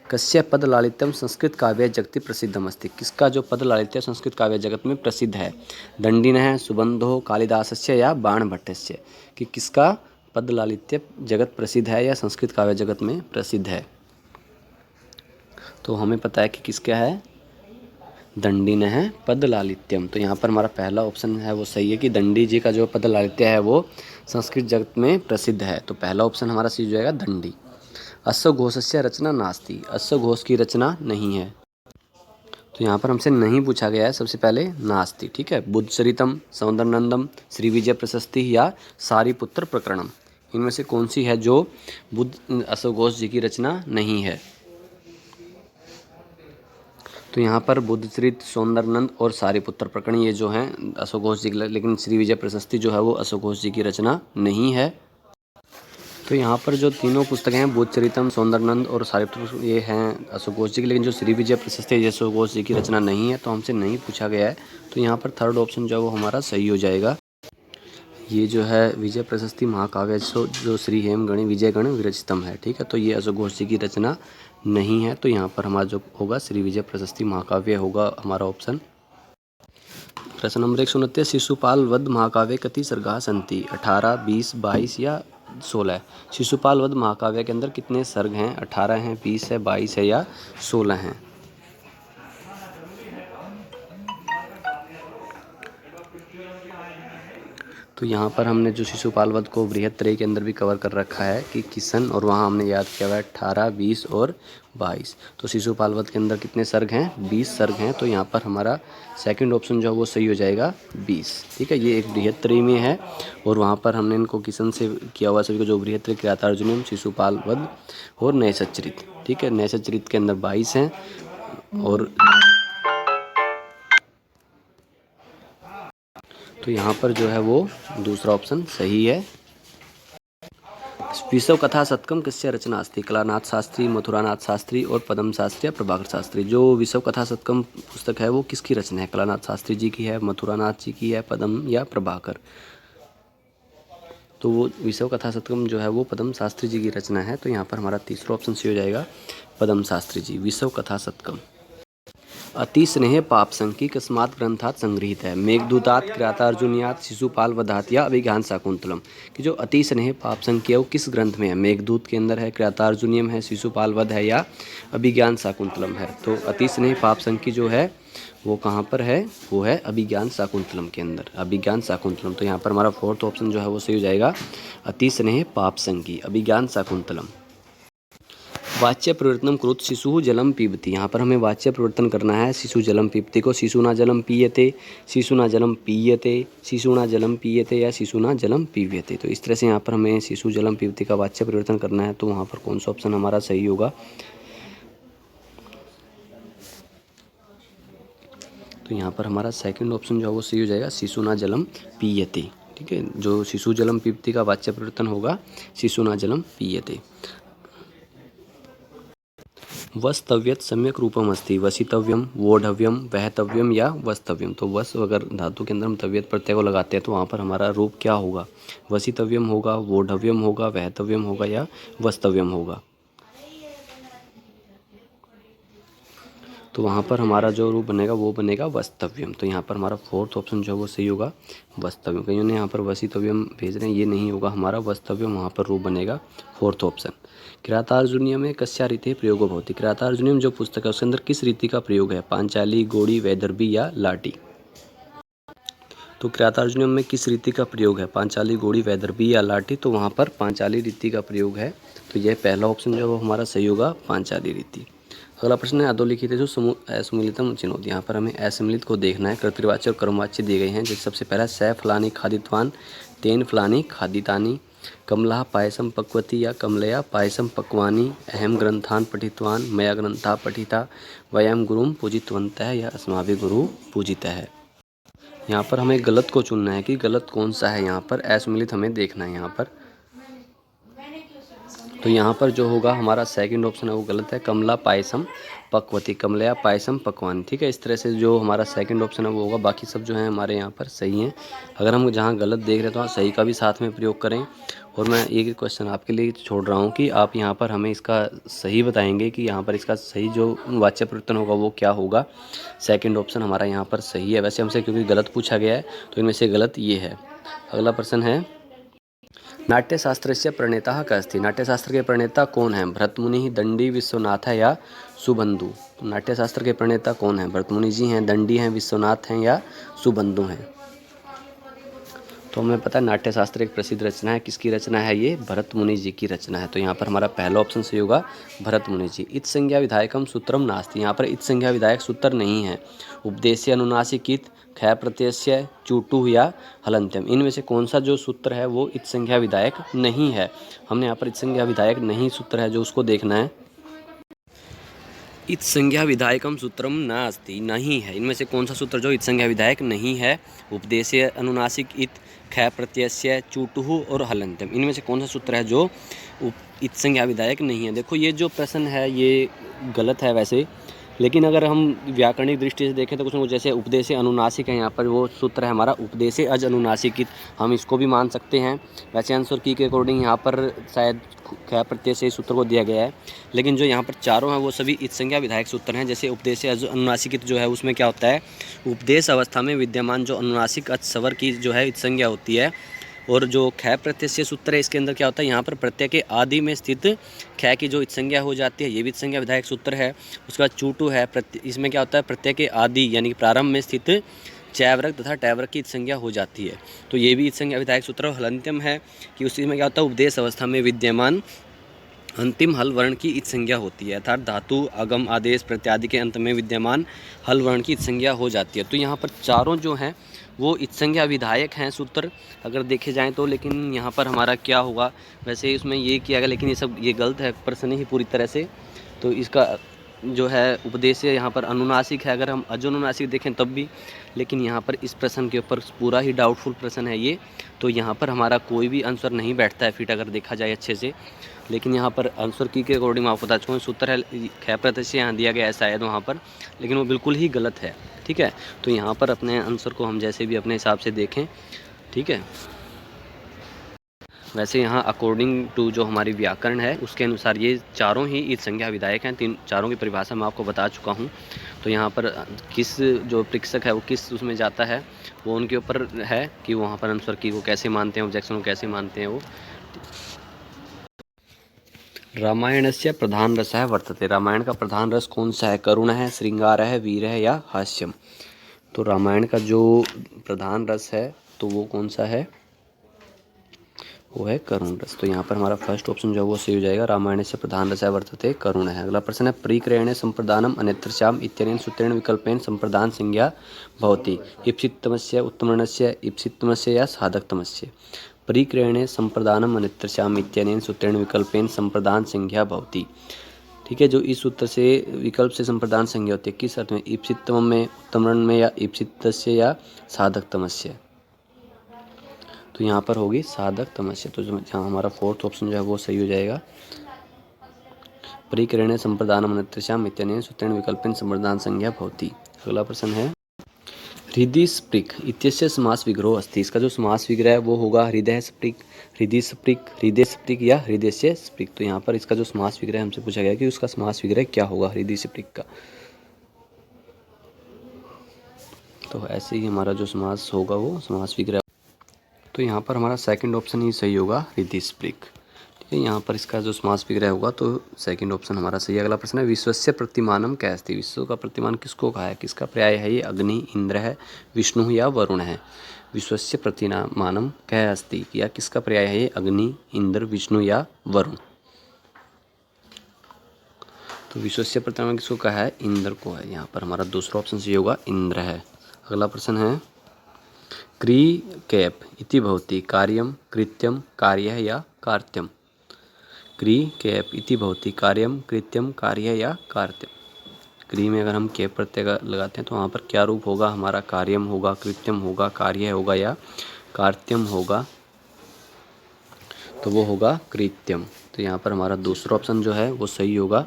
S1: कस्य पद लालित्यम संस्कृत काव्य जगति प्रसिद्धम अस्ति। किसका जो पद लालित्य संस्कृत काव्य जगत में प्रसिद्ध है? दंडिन है, सुबंधो, कालिदासस्य या बाणभट्टस्य। कि किसका पद लालित्य जगत प्रसिद्ध है या संस्कृत काव्य जगत में प्रसिद्ध है? तो हमें पता है कि किसका है, दंडिन है पद लालित्यम। तो यहाँ पर हमारा पहला ऑप्शन है वो सही है कि दंडी जी का जो पद लालित्य है वो संस्कृत जगत में प्रसिद्ध है। तो पहला ऑप्शन हमारा सही हो जाएगा, दंडी। अश्व घोषस्य रचना नास्ति। अश्व घोष की रचना नहीं है। तो यहाँ पर हमसे नहीं पूछा गया है, सबसे पहले नास्ति, ठीक है। बुद्धचरितम, सौंदरनंदम, श्री विजय प्रशस्ति या सारीपुत्र प्रकरणम। इनमें से कौन सी है जो बुद्ध अश्व घोष जी की रचना नहीं है? तो यहाँ पर बुद्धचरित, सौंदरनंद और सारीपुत्र प्रकरण ये जो हैं अश्व घोष जी की, लेकिन श्री विजय प्रशस्ति जो है वो अश्व घोष जी की रचना नहीं है। तो यहाँ पर जो तीनों पुस्तकें हैं, बुद्धचरितम, सौंदरनंद और सारीपुत्र, ये हैं अश्व घोष जी की, लेकिन जो श्री विजय प्रशस्ति है अश्व घोष जी की रचना नहीं है। तो हमसे नहीं पूछा गया है। तो यहाँ पर थर्ड ऑप्शन जो है वो हमारा सही हो जाएगा। ये जो है विजय प्रशस्ति महाकाव्य जो श्री हेमगणी विजयगण विरचितम है, ठीक है। तो ये अश्व घोष जी की रचना नहीं है। तो यहाँ पर हमारा जो होगा श्री विजय प्रशस्ति महाकाव्य होगा हमारा ऑप्शन। प्रश्न नंबर 129, शिशुपाल वध महाकाव्य कति सर्गा सन्ति। 18, 20, 22 या 16। शिशुपाल वध महाकाव्य के अंदर कितने सर्ग हैं? 18 हैं, 20 है, 22 है या 16 हैं?
S2: तो यहाँ पर हमने जो शिशुपाल वध को बृहत त्रयी के अंदर भी कवर कर रखा है कि किशन, और वहाँ हमने याद किया हुआ है 18, 20 और 22। तो शिशुपाल वध के अंदर कितने सर्ग हैं? 20 सर्ग हैं। तो यहाँ पर हमारा सेकंड ऑप्शन जो है वो सही हो जाएगा 20। ठीक है, ये एक बृहत त्रयी में है और वहाँ पर हमने इनको किशन से किया हुआ सभी को, जो बृहत त्रयी किरातार्जुनीयम, शिशुपाल वध और नैषधचरित। ठीक है, नैषधचरित के अंदर 22 हैं और तो यहाँ पर जो है वो दूसरा ऑप्शन सही है। विशव कथा शतकम किससे रचना अस्ति? कलानाथ शास्त्री, मथुरानाथ शास्त्री और पदम शास्त्री या प्रभाकर शास्त्री। जो विशव कथा शतकम पुस्तक है वो किसकी रचना है? कलानाथ शास्त्री जी की है, मथुरानाथ जी की है, पदम या प्रभाकर। तो वो विशव कथा शतकम जो है वो पदम शास्त्री जी की रचना है। तो यहाँ पर हमारा तीसरा ऑप्शन सही हो जाएगा, पदम शास्त्री जी, विशव कथा शतकम। अति स्नेह पाप संकी कस्मात् ग्रंथात् संगृहीत है? मेघदूतात, किरातार्जुनीयात, शिशुपाल वधात या अभिज्ञान शाकुंतलम। कि जो अति स्नेह पाप संकी है वो किस ग्रंथ में है? मेघदूत के अंदर है, किरातार्जुनीयम है, शिशुपाल वध है या अभिज्ञान शाकुंतलम है? तो अति स्नेह पाप संकी जो है वो कहाँ पर है? वो है अभिज्ञान शाकुंतलम के अंदर, अभिज्ञान शाकुंतलम। तो यहाँ पर हमारा फोर्थ ऑप्शन जो है वो सही हो जाएगा, अति स्नेह पाप संकी, अभिज्ञान शाकुंतलम। वाच्य परिवर्तनम कुरुत शिशु जलम पीबती। यहाँ पर हमें वाच्य परिवर्तन करना है शिशु जलम पीबती को। शिशुना जलम पीयते, शिशुना जलम पीयते, शिशुना जलम पीयते या शिशुना जलम पीयते। तो इस तरह से यहाँ पर हमें शिशु जलम पीबती का वाच्य परिवर्तन करना है। तो वहाँ पर कौन सा ऑप्शन हमारा सही होगा? तो यहाँ पर हमारा सेकंड ऑप्शन जो है वो सही हो जाएगा, शिशुना जलम पीयते। ठीक है, जो शिशु जलम पीबती का वाच्य परिवर्तन होगा शिशुना जलम पीयते। वस्तव्यत सम्यक रूपम अस्ति? वसितव्यम, वोढव्यम, वहतव्यम या वस्तव्यम। तो वस अगर धातु के अंदर हम तव्यत प्रत्यय को लगाते हैं तो वहाँ पर हमारा रूप क्या होगा? वसितव्यम होगा, वोढव्यम होगा, वहतव्यम होगा या वस्तव्यम होगा। तो वहाँ पर हमारा जो रूप बनेगा वो बनेगा वस्तव्यम। तो यहाँ पर हमारा फोर्थ ऑप्शन जो है वो सही होगा, वस्तव्यम। कईयों ने यहाँ पर वसितव्यम भेज रहे हैं, ये नहीं होगा हमारा, वस्तव्यम वहाँ पर रूप बनेगा, फोर्थ ऑप्शन। किरातार्जुनीयम में कस्या रीति प्रयोग भवति? किरातार्जुनीयम जो पुस्तक है उसके अंदर किस रीति का प्रयोग है? पांचाली, गोड़ी, वैदर्भी या लाटी। तो किरातार्जुनीयम में किस रीति का प्रयोग है? पांचाली, गोड़ी, वैदर्भी या लाठी। तो वहाँ पर पांचाली रीति का प्रयोग है। तो यह पहला ऑप्शन जो है वो हमारा सही होगा, पांचाली रीति। अगला प्रश्न है अधोलिखित जो असम्मिलितम चिन्होति। यहाँ पर हमें असम्मिलित को देखना है। कर्तृवाच्य और कर्मवाच्य दिए गए हैं। जैसे सबसे पहला स फलानी खादितवान, तेन फलानी खादितानी, कमला पायसम पक्वती या कमलया पायसम पक्वानी, अहम ग्रंथान पठितवान, मया ग्रंथा पठिता, वयम गुरुम पूजितवन्तः या अस्माभिः गुरु पूजितः है। यहाँ पर हमें गलत को चुनना है कि गलत कौन सा है। यहाँ पर असम्मिलित हमें देखना है यहाँ पर। तो यहाँ पर जो होगा हमारा सेकंड ऑप्शन है वो गलत है, कमला पायसम पक्वती, कमलया पायसम पकवान। ठीक है, इस तरह से जो हमारा सेकंड ऑप्शन है वो होगा। बाकी सब जो है हमारे यहाँ पर सही हैं। अगर हम जहाँ गलत देख रहे हैं तो हाँ सही का भी साथ में प्रयोग करें। और मैं एक क्वेश्चन आपके लिए छोड़ रहा हूँ कि आप यहाँ पर हमें इसका सही बताएंगे कि यहाँ पर इसका सही जो वाच्य परिवर्तन होगा वो क्या होगा। सेकंड ऑप्शन हमारा यहाँ पर सही है। वैसे हमसे क्योंकि गलत पूछा गया है तो इनमें से गलत ये है। अगला प्रश्न है नाट्यशास्त्र से प्रणेता का अस्ति? नाट्यशास्त्र के प्रणेता कौन है? भरतमुनि, दंडी, विश्वनाथ है या सुबंधु। तो नाट्यशास्त्र के प्रणेता कौन है? भरतमुनि जी हैं, दंडी हैं, विश्वनाथ हैं या सुबंधु हैं। तो हमें पता है नाट्यशास्त्र एक प्रसिद्ध रचना है। किसकी रचना है ये? भरतमुनि जी की रचना है। तो यहाँ पर हमारा पहला ऑप्शन सही होगा, भरतमुनि जी। इत संज्ञा विधायकम सूत्रम नास्ति। यहाँ पर इत संज्ञा विधायक सूत्र नहीं है। उपदेश्य, अनुनासिक, इत, ख प्रत्यय, चूटु या हलंत्यम। इनमें से कौन सा जो सूत्र है वो इत संज्ञा विधायक नहीं है? हमने यहाँ पर इत संज्ञा विधायक नहीं सूत्र है जो उसको देखना है। इत संज्ञा विधायकम सूत्रम नास्ति, नहीं है। इनमें से कौन सा सूत्र जो इत संज्ञा विधायक नहीं है? उपदेश्य, अनुनासिक, इत, ख प्रत्यय, चूटुहु और हलंत्यम। इनमें से कौन सा सूत्र है जो इत संज्ञा विधायक नहीं है? देखो ये जो प्रश्न है ये गलत है वैसे, लेकिन अगर हम व्याकरणिक दृष्टि से देखें तो कुछ न कुछ जैसे उपदेश अनुनासिक है, यहाँ पर वो सूत्र है हमारा उपदेश अज अनुनासिक, हम इसको भी मान सकते हैं। वैसे आंसर की के अकॉर्डिंग यहाँ पर शायद ख प्रत्यय से सूत्र को दिया गया है, लेकिन जो यहाँ पर चारों हैं वो सभी इत संज्ञा विधायक सूत्र हैं। जैसे उपदेश अज अनुनासिक जो है उसमें क्या होता है? उपदेश अवस्था में विद्यमान जो अनुनासिक अच स्वर की जो है इत संज्ञा होती है। और जो ख प्रत्यय से सूत्र है इसके अंदर क्या होता है? यहाँ पर प्रत्यय के आदि में स्थित ख की जो इत संज्ञा हो जाती है, ये भी इत संज्ञा विधायक सूत्र है। उसके बाद चूटू है, इसमें क्या होता है? प्रत्यय के आदि यानी कि प्रारंभ में स्थित चैवर्ग तथा टैवर्ग की संज्ञा हो जाती है। तो ये भी संज्ञा विधायक सूत्र हलंत्यम है कि उस चीज़ में क्या होता है, उपदेश अवस्था में विद्यमान अंतिम हल वर्ण की इत संज्ञा होती है, अर्थात धातु आगम आदेश प्रत्यादि के अंत में विद्यमान हल वर्ण की इत संज्ञा हो जाती है। तो यहाँ पर चारों जो हैं वो इत संज्ञा विधायक हैं सूत्र अगर देखे जाएं तो। लेकिन यहाँ पर हमारा क्या होगा, वैसे इसमें ये किया गया लेकिन ये गलत है, प्रश्न ही पूरी तरह से। तो इसका जो है उपदेश यहाँ पर अनुनासिक है, अगर हम अजनुनासिक देखें तब भी, लेकिन यहाँ पर इस प्रश्न के ऊपर पूरा ही डाउटफुल प्रश्न है ये। तो यहाँ पर हमारा कोई भी आंसर नहीं बैठता है फिट अगर देखा जाए अच्छे से। लेकिन यहाँ पर आंसर की के अकॉर्डिंग आपको बता चुका हूँ, सूत्र है ख प्रत्यय यहाँ दिया गया है शायद वहाँ पर, लेकिन वो बिल्कुल ही गलत है। ठीक है, तो यहाँ पर अपने आंसर को हम जैसे भी अपने हिसाब से देखें। ठीक है, वैसे यहाँ अकॉर्डिंग टू जो हमारी व्याकरण है उसके अनुसार ये चारों ही इत संज्ञा विधायक हैं। चारों की परिभाषा मैं आपको बता चुका हूँ। तो यहाँ पर किस जो परीक्षक है वो किस उसमें जाता है वो उनके ऊपर है कि वहाँ पर आंसर की को कैसे मानते हैं, ऑब्जेक्शन को कैसे मानते हैं वो। रामायणस्य प्रधान रस है वर्तते, रामायण का प्रधान रस कौन सा है, करुण है, श्रृंगार है, वीर है या हास्यम। तो रामायण का जो प्रधान रस है तो वो कौन सा है, वो है करुण रस। तो यहाँ पर हमारा फर्स्ट ऑप्शन जो है वो सही हो जाएगा, रामायण से प्रधान रस है वर्तते करुण है। अगला प्रश्न है परिक्रयणे संप्रदानम अन्यत्रस्याम इत्यनेन सूत्रेण विकल्पेन संप्रदान संज्ञा भवति, इप्सितमस्य उत्तमर्णस्य इप्सितमस्य या साधकतमस्य। परिक्रयणे संप्रदानम अन्यत्रस्याम इत्यनेन सूत्रेण विकल्पेन संप्रदान संज्ञा भवति। ठीक है, जो इस सूत्र से विकल्प से संप्रदान संज्ञा होती है किस अर्थ में, इप्सितम में, उत्तमर्ण में या इप्सितस्य या साधकतमस्य। तो यहाँ पर होगी साधक तमस्य। तो जहाँ हमारा फोर्थ ऑप्शन जो है वो सही हो जाएगा, परिक्रयणे संप्रदानम अन्यत्रस्याम इत्यनेन सूत्रेण विकल्पेन संप्रदान संज्ञा भवति। अगला प्रश्न है हृदय स्पृक इत्यस्य समास विग्रह अस्ति, इसका जो समास विग्रह है वो होगा हृदय स्पृक, हृदय स्पृक, हृदय स्पृक या हृदय से स्पृक। तो यहाँ पर इसका जो समास विग्रह हमसे पूछा गया कि उसका समास विग्रह क्या होगा हृदय स्पृक का। तो ऐसे ही हमारा जो समास होगा वो समास विग्रह। तो यहाँ पर हमारा सेकंड ऑप्शन ही सही होगा, हृदय स्पृक। ठीक है, यहाँ पर इसका जो समास विग्रह होगा तो सेकंड ऑप्शन हमारा सही है। अगला प्रश्न है विश्वस्य प्रतिमानम क्या अस्ति, विश्व का प्रतिमान किसको कहा है, किसका पर्याय है ये, अग्नि, इंद्र है, विष्णु या वरुण है। विश्वस्य प्रतिमानम क्या अस्ति या किसका पर्याय है ये, अग्नि, इंद्र, विष्णु या वरुण। तो विश्वस्य प्रतिमान किसको कहा है, इंद्र को है। यहाँ पर हमारा दूसरा ऑप्शन सही होगा, इंद्र है। अगला प्रश्न है क्री कैप इति भवति कार्यम कृत्यम कार्यः या कार्त्यम। क्री कैप इति भवति कार्यम कृत्यम कार्यः या कार्त्यम। क्री में अगर हम कैप प्रत्यय लगाते हैं तो वहाँ पर क्या रूप होगा हमारा, कार्यम होगा, कृत्यम होगा, कार्य होगा या कार्त्यम होगा। तो वो होगा कृत्यम। तो यहाँ पर हमारा दूसरा ऑप्शन जो है वो सही होगा,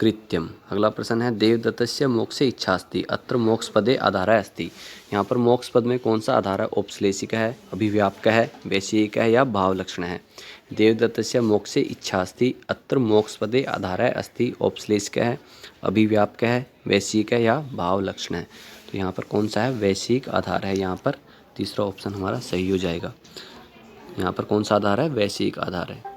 S2: कृत्यम। अगला प्रश्न है देवदत्तस्य मोक्षे इच्छास्ति अत्र मोक्ष पदे आधार अस्ति। यहाँ पर मोक्ष पद में कौन सा आधार है, औपश्लेषिक है, अभिव्यापक है, वैश्यिक है या भाव लक्षण है। देवदत्तस्य मोक्षे इच्छास्ति अत्र मोक्ष पदे आधार अस्ति, औपश्लेषिक है, अभिव्यापक है, वैश्यिक है या भाव लक्षण है। तो यहाँ पर कौन सा है, वैश्यिक आधार है। यहाँ पर तीसरा ऑप्शन हमारा सही हो जाएगा। यहाँ पर कौन सा आधार है, वैश्यिक आधार है।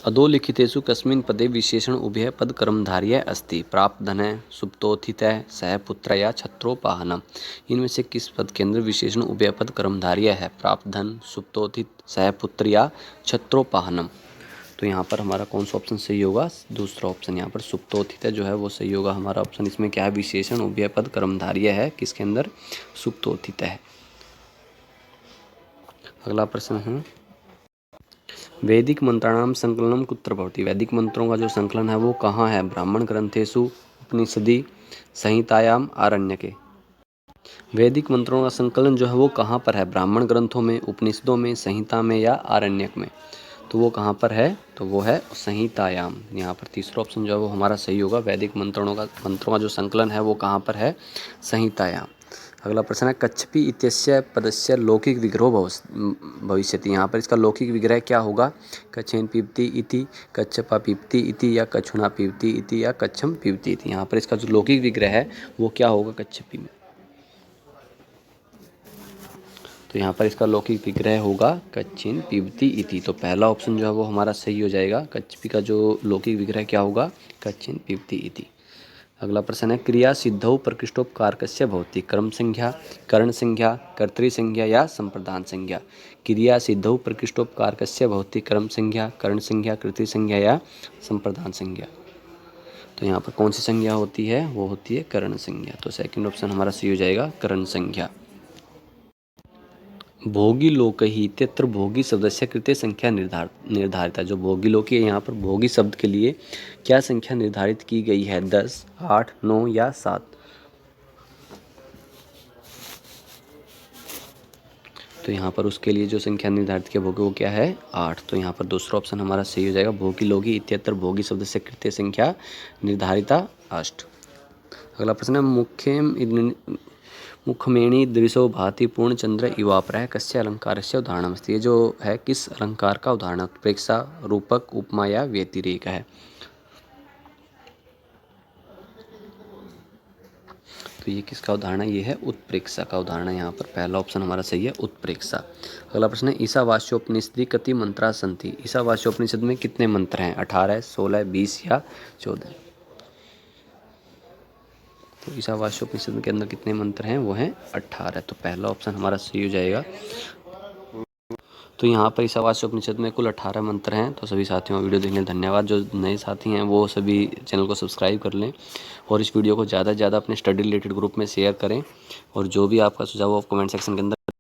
S2: अधोलिखितेषु कस्मिन् पदे विशेषण उभय पद कर्मधार्य अस्ति, प्राप्त धन है, सुप्तोत्थित है, सहपुत्र या छत्रोपाहनम। इनमें से किस पद के अंदर विशेषण उभय पद कर्मधार्य है, प्राप्त धन, सुप्तोत्थित, सहपुत्र या छत्रोपाहनम। तो यहाँ पर हमारा कौन सा ऑप्शन सही होगा, दूसरा ऑप्शन। यहाँ पर सुप्तोत्थित जो है वो सही होगा हमारा ऑप्शन। इसमें क्या है, विशेषण उभय पद कर्मधार्य है, किसके अंदर, सुप्तोत्थित है। अगला प्रश्न है वैदिक मंत्राणाम संकलनम कुत्र भवति, वैदिक मंत्रों का जो संकलन है वो कहाँ है, ब्राह्मण ग्रंथेषु, उपनिषदि, संहितायाम, आरण्यके। वैदिक मंत्रों का संकलन जो है वो कहाँ पर है, ब्राह्मण ग्रंथों में, उपनिषदों में, संहिता में या आरण्यक में। तो वो कहाँ पर है, तो वो है संहितायाम। यहाँ पर तीसरा ऑप्शन जो है वो हमारा सही होगा, वैदिक मंत्रों का जो संकलन है वो कहाँ पर है, संहितायाम। अगला प्रश्न है कच्छपि इत्यस्य पदस्य लौकिक विग्रह भविष्यति। यहाँ पर इसका लौकिक विग्रह क्या होगा, कच्छेन पीबती इति, कच्छपा पीबती इति या कच्छुना पीबती इति या कच्छम पीबती इति। यहाँ पर इसका जो लौकिक विग्रह है वो क्या होगा, कच्छपि में। तो यहाँ पर इसका लौकिक विग्रह होगा कच्छिन पीबती इति। तो पहला ऑप्शन जो है वो हमारा सही हो जाएगा, कच्छपि का जो लौकिक विग्रह क्या होगा, कच्छिन पीबती इति। अगला प्रश्न है क्रिया सिद्धौ प्रकृष्टोपकारकस्य भवति कर्म संज्ञा, करण संज्ञा, कर्तृ संज्ञा या संप्रदान संज्ञा। क्रिया सिद्धौ प्रकृष्टोपकारकस्य भवति कर्म संज्ञा, करण संज्ञा, कर्तृ संज्ञा या संप्रदान संज्ञा। तो यहाँ पर कौन सी संज्ञा होती है, वो होती है करण संज्ञा। तो सेकंड ऑप्शन हमारा सही हो जाएगा करण संज्ञा। भोगी लोक ही इत्यत्र भोगी शब्दस्य कृते संख्या निर्धारिता। जो भोगी लोक है यहाँ पर भोगी शब्द के लिए क्या संख्या निर्धारित की गई है, 10, 8, 9 या 7। तो यहाँ पर उसके लिए जो संख्या निर्धारित किया भोगी वो क्या है, 8। तो यहाँ पर दूसरा ऑप्शन हमारा सही हो जाएगा भोगी लोगी इत्यत्र भोगी शब्द से कृते संख्या निर्धारिता 8। अगला प्रश्न है मुखमेणी दृशो भाति पूर्णचंद्र इवापरः कस्य अलंकारस्य उदाहरणमस्ति। ये जो है किस अलंकार का उदाहरण, उत्प्रेक्षा, रूपक, उपमा या व्यतिरेक है। तो ये किसका उदाहरण है, ये है उत्प्रेक्षा का उदाहरण है। यहाँ पर पहला ऑप्शन हमारा सही है उत्प्रेक्षा। अगला प्रश्न है ईशावास्योपनिषदि कति मंत्रा सन्ति। ईशावास्योपनिषद में कितने मंत्र हैं, 18, 16, 20 या 14। तो ईशावास्योपनिषद के अंदर कितने मंत्र हैं, वो हैं 18। तो पहला ऑप्शन हमारा सही हो जाएगा। तो यहाँ पर ईशावास्योपनिषद में कुल 18 मंत्र हैं। तो सभी साथियों वीडियो देखने धन्यवाद। जो नए साथी हैं वो सभी चैनल को सब्सक्राइब कर लें और इस वीडियो को ज़्यादा से ज़्यादा अपने स्टडी रिलेटेड ग्रुप में शेयर करें। और जो भी आपका सुझाव हो आप कमेंट सेक्शन के अंदर